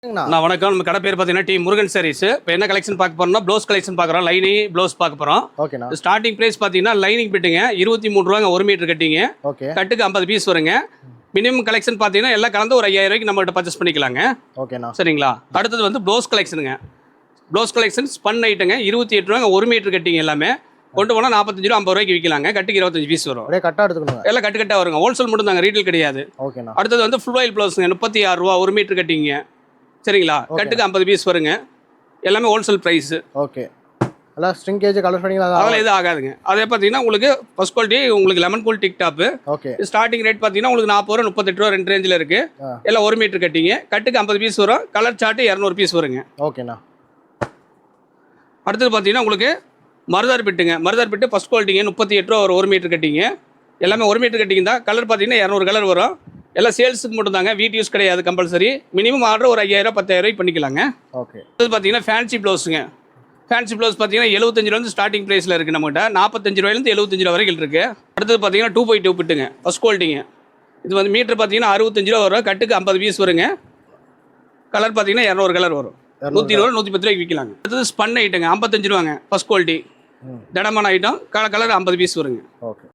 நான் வணக்கம். நம்ம கடை பேர் பார்த்தீங்கன்னா டி முருகன் சாரீஸ். இப்போ என்ன கலெக்ஷன் பார்க்க போறோம்னா ப்ளவுஸ் கலெக்ஷன் பார்க்குறோம். லைனிங் ப்ளவுஸ் பார்க்க போகிறோம். ஓகேண்ணா. ஸ்டார்டிங் ப்ரைஸ் பார்த்தீங்கன்னா லைனிங் பிட்டுங்க 23 ரூபாங்க 1 மீட்டர் கட்டிங்க. ஓகே. கட்டுக்கு 50 பீஸ் வருங்க. மினிமம் கலெக்ஷன் பார்த்தீங்கன்னா எல்லாம் கலந்து ஒரு 5000 ரூபாய்க்கு நம்மகிட்ட பர்ச்சேஸ் பண்ணிக்கலாங்க. ஓகேண்ணா. சரிங்களா? அடுத்தது வந்து ப்ளவுஸ் கலெக்ஷனுங்க. ப்ளவுஸ் கலெக்ஷன் ஸ்பன் ஐட்டுங்க 28 ரூபாங்க 1 மீட்டர் கட்டிங்க. எல்லாமே கொண்டு போனால் 45 ரூபா 50 ரூபாய்க்கு விற்கலாங்க. கட்டுக்கு 25 பீஸ் வரும். அப்படியே கட்டா எடுத்துக்கணும். எல்லாம் கட்டு கட்டாக வருங்க. ஹோல்சேல் மட்டும் தாங்க, ரீட்டைல் கிடையாது. ஓகேண்ணா. அடுத்தது வந்து ஃபுல் ஆயில் ப்ளவுஸுங்க 36 ரூபா 1 மீட்டர் கட்டிங்க. சரிங்களா? கட்டுக்கு 50 பீஸ் வருங்க. எல்லாமே ஹோல்சேல் ப்ரைஸ். ஓகே. எல்லாம் ஸ்ட்ரிங்கேஜ் கலர் பண்ணிங்களா? அதெல்லாம் எதுவும் ஆகாதுங்க. அதே பார்த்தீங்கன்னா உங்களுக்கு ஃபர்ஸ்ட் குவாலிட்டி உங்களுக்கு லெமன் கூல் டிக் டாப்பு. ஓகே. ஸ்டார்டிங் ரேட் பார்த்தீங்கன்னா உங்களுக்கு 40 ரூபா 38 ரூபா 2 ரேஞ்சில் இருக்கு. எல்லாம் 1 மீட்டர் கட்டிங்க. கட்டுக்கு 50 பீஸ் வரும். கலர் சார்ட்டு 200 பீஸ் வருங்க. ஓகேண்ணா. அடுத்தது பார்த்தீங்கன்னா உங்களுக்கு மருதார் பிட்டுங்க. மருதார் பிட்டு ஃபர்ஸ்ட் குவாலிட்டிங்க 38 ரூபா ஒரு 1 மீட்டர் கட்டிங்க. எல்லாமே 1 மீட்டர் கட்டிங்க தான். கலர் பார்த்தீங்கன்னா 200 கலர் வரும். எல்லாம் சேல்ஸுக்கு மட்டும் தாங்க, வீட் யூஸ் கிடையாது கம்பல்சரி. மினிமம் ஆர்டர் ஒரு 5000 10,000 ரூபாய் பண்ணிக்கலாங்க. ஓகே. இது பார்த்தீங்கன்னா ஃபேன்சி ப்ளவுஸுங்க. ஃபேன்சி ப்ளவுஸ் பார்த்தீங்கன்னா 75 ரூபாய் ஸ்டார்டிங் ப்ரைஸில் இருக்குது நம்மகிட்ட. 45 ரூபாயிலேருந்து 75 ரூபா வரைக்கும் இருக்குது. அடுத்தது பார்த்தீங்கன்னா 2x2 பிட்டுங்க ஃபர்ஸ்ட் குவாலிட்டிங்க. இது வந்து மீட்டர் பார்த்தீங்கன்னா 65 ரூபா வரும். கட்டுக்கு 50 பீஸ் வருங்க. கலர் பார்த்தீங்கன்னா 200 கலர் வரும். 120 ரூபா 110 ரூபாய்க்கு விற்கலாங்க. அடுத்தது ஸ்பன் ஐட்டுங்க 55 ரூபாங்க ஃபர்ஸ்ட் குவாலிட்டி. திடமான ஐட்டம். கலர் 50 பீஸ் வருங்க. ஓகே.